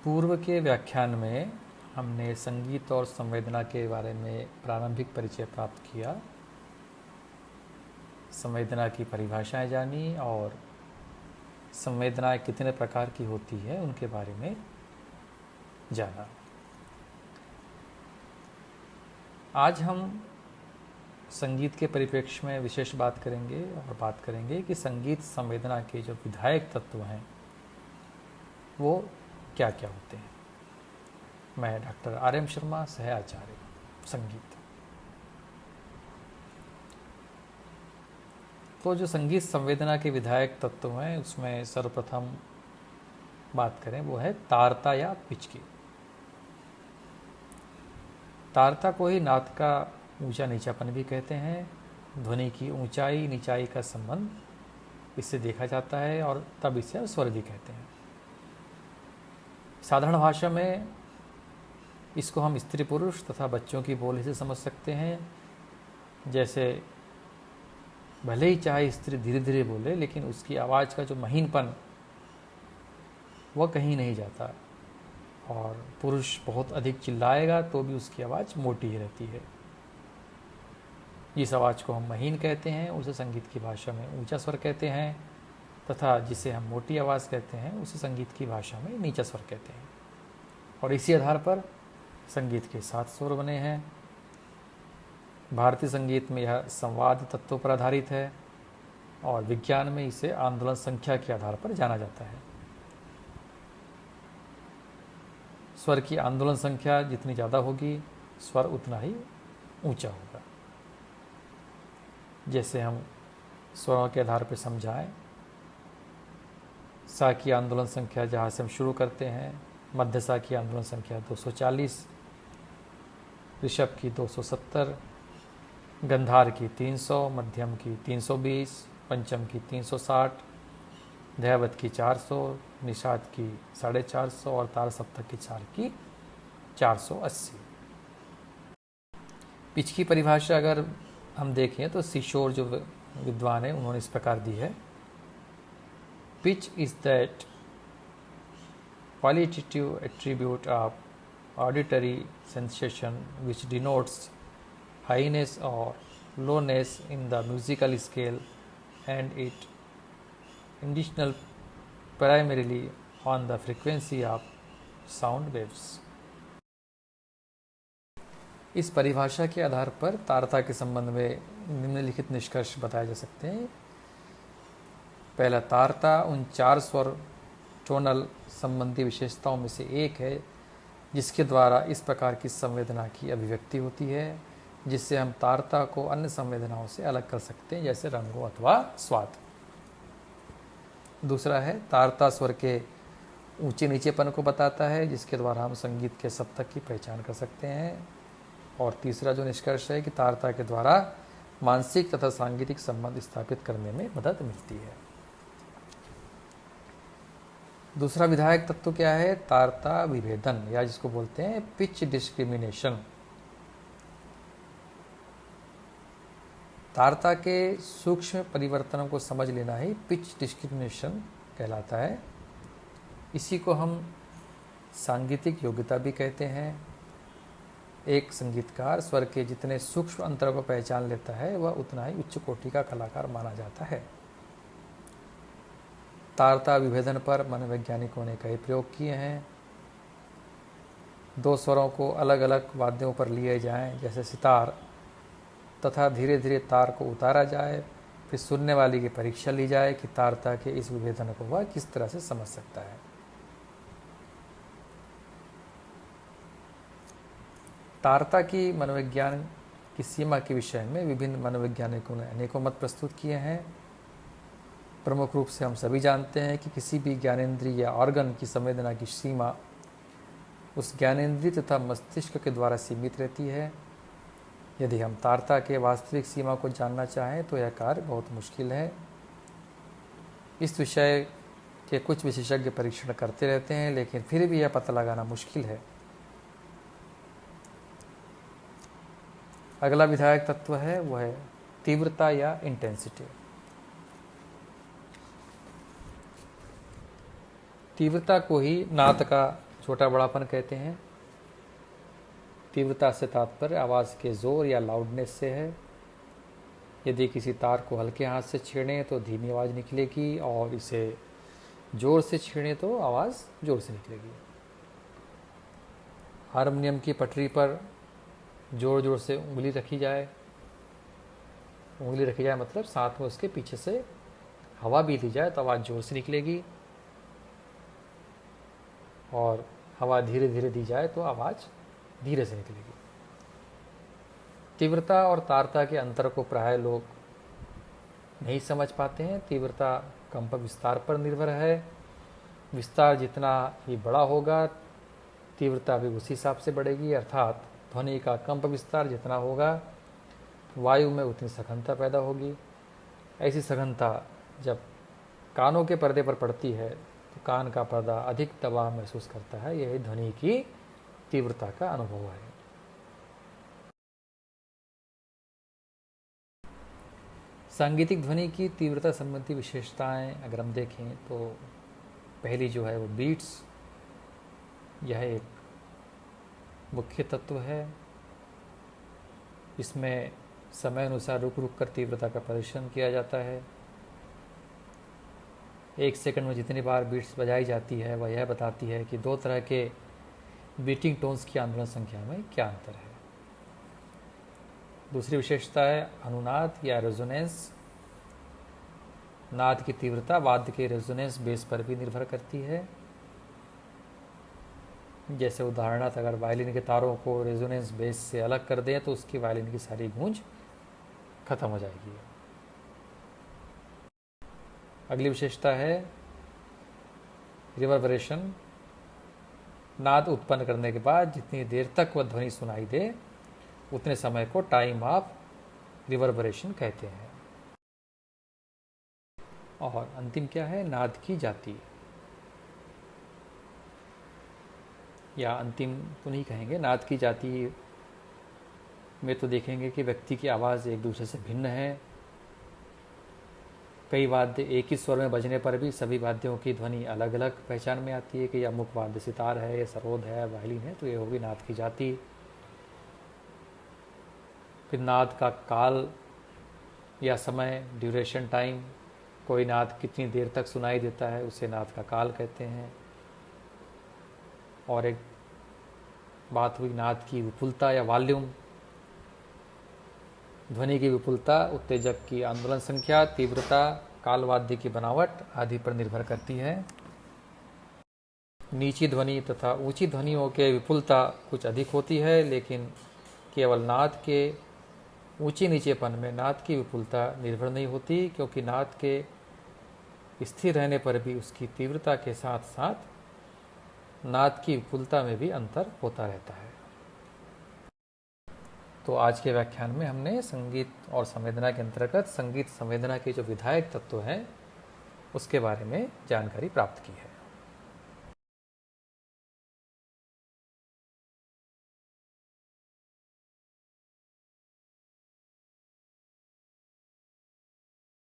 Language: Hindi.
पूर्व के व्याख्यान में हमने संगीत और संवेदना के बारे में प्रारंभिक परिचय प्राप्त किया, संवेदना की परिभाषाएं जानी और संवेदनाएं कितने प्रकार की होती है उनके बारे में जाना। आज हम संगीत के परिप्रेक्ष्य में विशेष बात करेंगे और बात करेंगे कि संगीत संवेदना के जो विधायक तत्व हैं वो क्या क्या होते हैं। मैं डॉक्टर RM शर्मा, सह आचार्य संगीत। तो जो संगीत संवेदना के विधायक तत्व हैं उसमें सर्वप्रथम बात करें वो है तारता या पिच की। तारता को ही नाद का ऊंचा नीचापन भी कहते हैं। ध्वनि की ऊंचाई नीचाई का संबंध इससे देखा जाता है और तब इसे स्वर भी कहते हैं। साधारण भाषा में इसको हम स्त्री पुरुष तथा बच्चों की बोली से समझ सकते हैं। जैसे भले ही चाहे स्त्री धीरे धीरे बोले लेकिन उसकी आवाज़ का जो महीनपन वह कहीं नहीं जाता, और पुरुष बहुत अधिक चिल्लाएगा तो भी उसकी आवाज़ मोटी ही रहती है। जिस आवाज़ को हम महीन कहते हैं उसे संगीत की भाषा में ऊंचा स्वर कहते हैं, तथा जिसे हम मोटी आवाज़ कहते हैं उसे संगीत की भाषा में नीचा स्वर कहते हैं। और इसी आधार पर संगीत के 7 स्वर बने हैं। भारतीय संगीत में यह संवाद तत्वों पर आधारित है और विज्ञान में इसे आंदोलन संख्या के आधार पर जाना जाता है। स्वर की आंदोलन संख्या जितनी ज़्यादा होगी स्वर उतना ही ऊंचा होगा। जैसे हम स्वरों के आधार पर समझाएं, सा की आंदोलन संख्या जहाँ से हम शुरू करते हैं, मध्य सा की आंदोलन संख्या 240, ऋषभ की 270, गंधार की 300, मध्यम की 320, पंचम की 360, दैवत की 400, निषाद की 450 और तार सप्तक की 4 की 480। पिच की परिभाषा अगर हम देखें तो सिशोर जो विद्वान है उन्होंने इस प्रकार दी है। Pitch is that qualitative attribute of auditory sensation which denotes highness or lowness in the musical scale, and it conditional primarily on the frequency of sound waves. इस परिभाषा के आधार पर तारता के संबंध में निम्नलिखित निष्कर्ष बताए जा सकते हैं। पहला, तारता उन 4 स्वर टोनल संबंधी विशेषताओं में से एक है जिसके द्वारा इस प्रकार की संवेदना की अभिव्यक्ति होती है, जिससे हम तारता को अन्य संवेदनाओं से अलग कर सकते हैं, जैसे रंगों अथवा स्वाद। दूसरा है, तारता स्वर के ऊंचे नीचेपन को बताता है, जिसके द्वारा हम संगीत के सप्तक की पहचान कर सकते हैं। और तीसरा जो निष्कर्ष है कि तारता के द्वारा मानसिक तथा सांगीतिक संबंध स्थापित करने में मदद मिलती है। दूसरा विधायक तत्व क्या है? तारता विभेदन, या जिसको बोलते हैं पिच डिस्क्रिमिनेशन। तारता के सूक्ष्म परिवर्तनों को समझ लेना ही पिच डिस्क्रिमिनेशन कहलाता है। इसी को हम सांगीतिक योग्यता भी कहते हैं। एक संगीतकार स्वर के जितने सूक्ष्म अंतरों को पहचान लेता है वह उतना ही उच्च कोटि का कलाकार माना जाता है। तारता विभेदन पर मनोवैज्ञानिकों ने कई प्रयोग किए हैं। 2 स्वरों को अलग अलग वाद्यों पर लिए जाएं, जैसे सितार, तथा धीरे धीरे तार को उतारा जाए, फिर सुनने वाले की परीक्षा ली जाए कि तारता के इस विभेदन को वह किस तरह से समझ सकता है। तारता की मनोविज्ञान की सीमा के विषय में विभिन्न मनोवैज्ञानिकों ने अनेकों मत प्रस्तुत किए हैं। प्रमुख रूप से हम सभी जानते हैं कि किसी भी ज्ञानेंद्रिय या ऑर्गन की संवेदना की सीमा उस ज्ञानेंद्रिय तथा मस्तिष्क के द्वारा सीमित रहती है। यदि हम तारता के वास्तविक सीमा को जानना चाहें तो यह कार्य बहुत मुश्किल है। इस विषय के कुछ विशेषज्ञ परीक्षण करते रहते हैं, लेकिन फिर भी यह पता लगाना मुश्किल है। अगला विधायक तत्व है वह है तीव्रता या इंटेंसिटी। तीव्रता को ही नाद का छोटा बड़ापन कहते हैं। तीव्रता से तात्पर्य आवाज़ के ज़ोर या लाउडनेस से है। यदि किसी तार को हल्के हाथ से छेड़ें तो धीमी आवाज़ निकलेगी और इसे ज़ोर से छेड़ें तो आवाज़ ज़ोर से निकलेगी। हारमोनियम की पटरी पर ज़ोर ज़ोर से उंगली रखी जाए मतलब साथ में उसके पीछे से हवा भी ली जाए तो आवाज़ ज़ोर से निकलेगी, और हवा धीरे धीरे दी जाए तो आवाज़ धीरे से निकलेगी। तीव्रता और तारता के अंतर को प्राय लोग नहीं समझ पाते हैं। तीव्रता कंप विस्तार पर निर्भर है। विस्तार जितना ही बड़ा होगा तीव्रता भी उसी हिसाब से बढ़ेगी, अर्थात ध्वनि का कंप विस्तार जितना होगा वायु में उतनी सघनता पैदा होगी। ऐसी सघनता जब कानों के पर्दे पर पड़ती है तो कान का पर्दा अधिक दबाव महसूस करता है। यही ध्वनि की तीव्रता का अनुभव है। सांगीतिक ध्वनि की तीव्रता संबंधी विशेषताएं अगर हम देखें तो पहली जो है वो बीट्स, यह एक मुख्य तत्व है। इसमें समय अनुसार रुक रुक कर तीव्रता का प्रदर्शन किया जाता है। एक सेकंड में जितनी बार बीट्स बजाई जाती है वह यह बताती है कि दो तरह के बीटिंग टोन्स की आंदोलन संख्या में क्या अंतर है। दूसरी विशेषता है अनुनाद या रेजोनेंस। नाद की तीव्रता वाद्य के रेजोनेंस बेस पर भी निर्भर करती है। जैसे उदाहरणार्थ अगर वायलिन के तारों को रेजोनेंस बेस से अलग कर दें तो उसकी वायलिन की सारी गूंज खत्म हो जाएगी। अगली विशेषता है रिवर्बरेशन। नाद उत्पन्न करने के बाद जितनी देर तक वह ध्वनि सुनाई दे उतने समय को टाइम ऑफ रिवर्बरेशन कहते हैं। और अंतिम क्या है, नाद की जाति, या अंतिम तो नहीं कहेंगे, नाद की जाति में तो देखेंगे कि व्यक्ति की आवाज़ एक दूसरे से भिन्न है। कई वाद्य एक ही स्वर में बजने पर भी सभी वाद्यों की ध्वनि अलग अलग पहचान में आती है कि यह मुख्य वाद्य सितार है, या सरोद है, वायलिन है, तो ये होगी नाद की जाति। फिर नाद का काल या समय, ड्यूरेशन टाइम, कोई नाद कितनी देर तक सुनाई देता है उसे नाद का काल कहते हैं। और एक बात हुई नाद की विपुलता या वॉल्यूम। ध्वनि की विपुलता उत्तेजक की आंदोलन संख्या, तीव्रता, काल वाद्य की बनावट आदि पर निर्भर करती है। नीची ध्वनि तथा ऊंची ध्वनियों के विपुलता कुछ अधिक होती है, लेकिन केवल नाद के ऊंचे नीचेपन में नाद की विपुलता निर्भर नहीं होती, क्योंकि नाद के स्थिर रहने पर भी उसकी तीव्रता के साथ साथ नाद की विपुलता में भी अंतर होता रहता है। तो आज के व्याख्यान में हमने संगीत और संवेदना के अंतर्गत संगीत संवेदना के जो विधायक तत्व हैं उसके बारे में जानकारी प्राप्त की है।